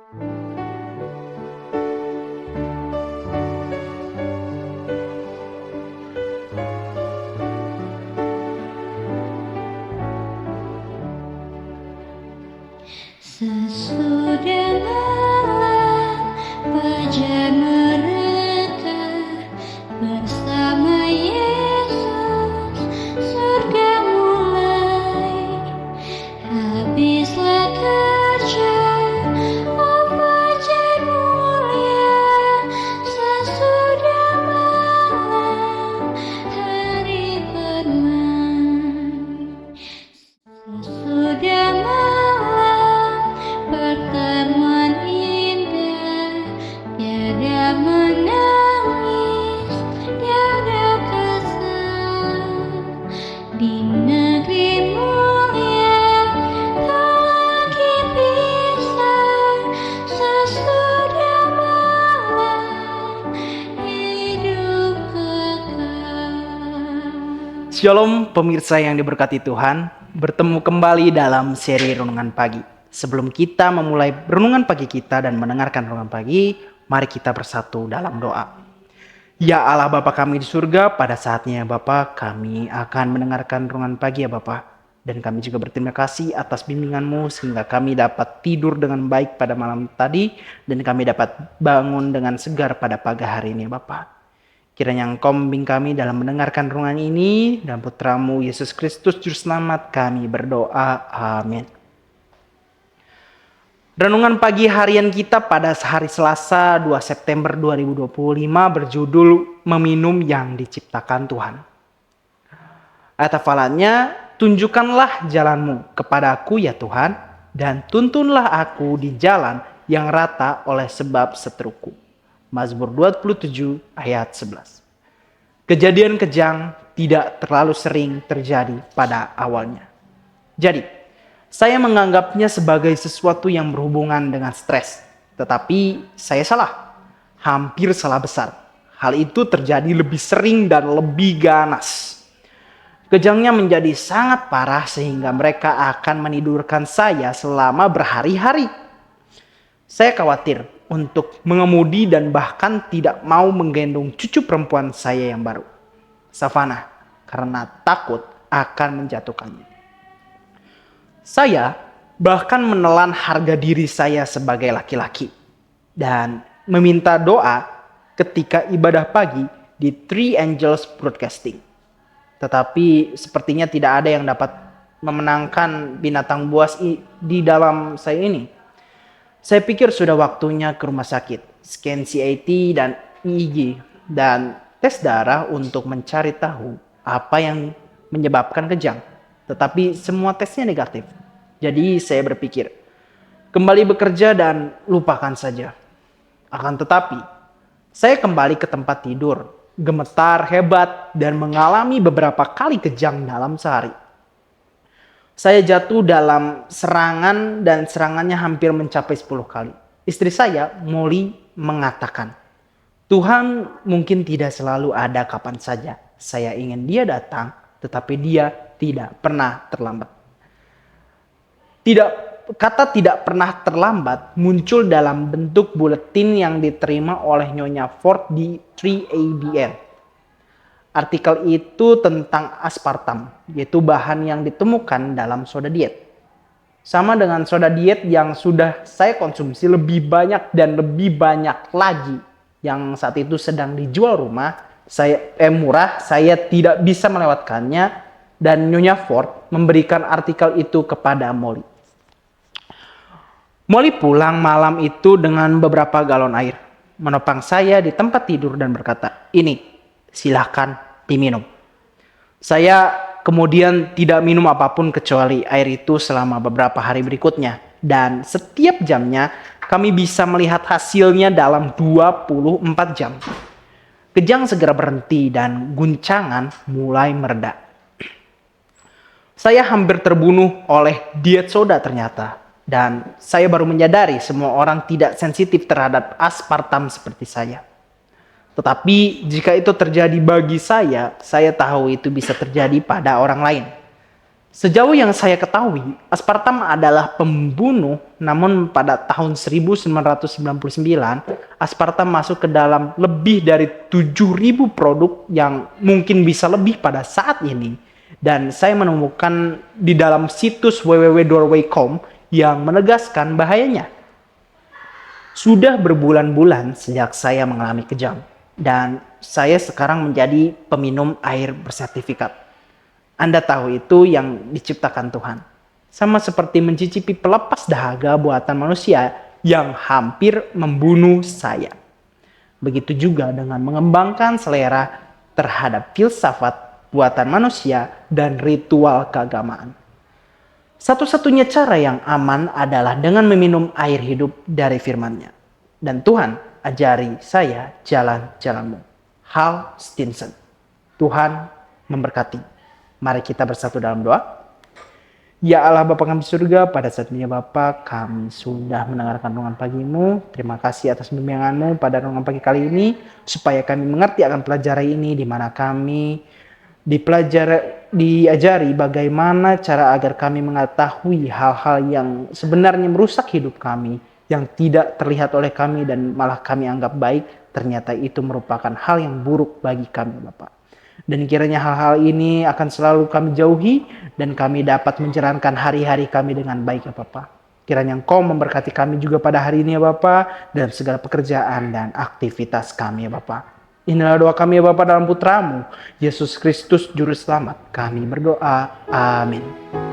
Sesudah malam fajar mereka bersama Yesus, surga mulai. Habislah kerja, oh fajar mulia. Sesudah malam hari bermain. Sesudah malam pertemuan indah, tiada menangis, tiada kesal. Di negeri mulia tak lagi pisah. Sesudah malam hidup kekal. Shalom pemirsa yang diberkati Tuhan, bertemu kembali dalam seri Renungan Pagi. Sebelum kita memulai renungan pagi kita dan mendengarkan renungan pagi, mari kita bersatu dalam doa. Ya Allah Bapa kami di surga, pada saatnya Bapa kami akan mendengarkan renungan pagi ya Bapa. Dan kami juga berterima kasih atas bimbingan-Mu sehingga kami dapat tidur dengan baik pada malam tadi dan kami dapat bangun dengan segar pada pagi hari ini Bapa. Kiranya Engkau membimbing kami dalam mendengarkan renungan ini, dan Putra-Mu Yesus Kristus Juru Selamat kami berdoa. Amin. Renungan pagi harian kita pada hari Selasa 2 September 2025 berjudul Meminum yang Diciptakan Tuhan. Ayat hafalannya, tunjukkanlah jalanmu kepadaku ya Tuhan, dan tuntunlah aku di jalan yang rata oleh sebab seteruku. Mazmur 27 ayat 11. Kejadian kejang tidak terlalu sering terjadi pada awalnya. Jadi, saya menganggapnya sebagai sesuatu yang berhubungan dengan stres. Tetapi saya salah. Hampir salah besar. Hal itu terjadi lebih sering dan lebih ganas. Kejangnya menjadi sangat parah sehingga mereka akan menidurkan saya selama berhari-hari. Saya khawatir untuk mengemudi dan bahkan tidak mau menggendong cucu perempuan saya yang baru, Savannah, karena takut akan menjatuhkannya. Saya bahkan menelan harga diri saya sebagai laki-laki dan meminta doa ketika ibadah pagi di Three Angels Broadcasting. Tetapi sepertinya tidak ada yang dapat memenangkan binatang buas di dalam saya ini. Saya pikir sudah waktunya ke rumah sakit, scan CAT dan EEG, dan tes darah untuk mencari tahu apa yang menyebabkan kejang. Tetapi semua tesnya negatif. Jadi saya berpikir, kembali bekerja dan lupakan saja. Akan tetapi, saya kembali ke tempat tidur, gemetar hebat dan mengalami beberapa kali kejang dalam sehari. Saya jatuh dalam serangan dan serangannya hampir mencapai 10 kali. Istri saya, Molly, mengatakan, Tuhan mungkin tidak selalu ada kapan saja. Saya ingin dia datang, tetapi dia tidak pernah terlambat. Kata tidak pernah terlambat muncul dalam bentuk buletin yang diterima oleh Nyonya Ford di 3ABN. Artikel itu tentang aspartam, yaitu bahan yang ditemukan dalam soda diet. Sama dengan soda diet yang sudah saya konsumsi lebih banyak dan lebih banyak lagi yang saat itu sedang dijual murah, saya tidak bisa melewatkannya dan Nyonya Ford memberikan artikel itu kepada Molly. Molly pulang malam itu dengan beberapa galon air, menopang saya di tempat tidur dan berkata, "Ini, silahkan diminum." Saya kemudian tidak minum apapun kecuali air itu selama beberapa hari berikutnya. Dan setiap jamnya kami bisa melihat hasilnya dalam 24 jam. Kejang segera berhenti dan guncangan mulai mereda. Saya hampir terbunuh oleh diet soda ternyata. Dan saya baru menyadari semua orang tidak sensitif terhadap aspartam seperti saya. Tetapi jika itu terjadi bagi saya tahu itu bisa terjadi pada orang lain. Sejauh yang saya ketahui, aspartam adalah pembunuh, namun pada tahun 1999, aspartam masuk ke dalam lebih dari 7.000 produk yang mungkin bisa lebih pada saat ini. Dan saya menemukan di dalam situs www.doorway.com yang menegaskan bahayanya. Sudah berbulan-bulan sejak saya mengalami kejang, dan saya sekarang menjadi peminum air bersertifikat. Anda tahu itu yang diciptakan Tuhan. Sama seperti mencicipi pelepas dahaga buatan manusia yang hampir membunuh saya. Begitu juga dengan mengembangkan selera terhadap filsafat buatan manusia dan ritual keagamaan. Satu-satunya cara yang aman adalah dengan meminum air hidup dari firman-Nya. Dan Tuhan ajari saya jalan-jalanmu. Hal Stinson. Tuhan memberkati. Mari kita bersatu dalam doa. Ya Allah Bapa kami di surga, pada saat ini Bapa kami sudah mendengarkan renungan pagi-Mu. Terima kasih atas bimbingan-Mu pada renungan pagi kali ini, supaya kami mengerti akan pelajaran ini, di mana kami diajari bagaimana cara agar kami mengetahui hal-hal yang sebenarnya merusak hidup kami, yang tidak terlihat oleh kami dan malah kami anggap baik, ternyata itu merupakan hal yang buruk bagi kami Bapa. Dan kiranya hal-hal ini akan selalu kami jauhi dan kami dapat menjalankan hari-hari kami dengan baik ya Bapa. Kiranya Engkau memberkati kami juga pada hari ini ya Bapa, dalam segala pekerjaan dan aktivitas kami ya Bapa. Inilah doa kami ya Bapa dalam Putra-Mu, Yesus Kristus Juru Selamat. Kami berdoa. Amin.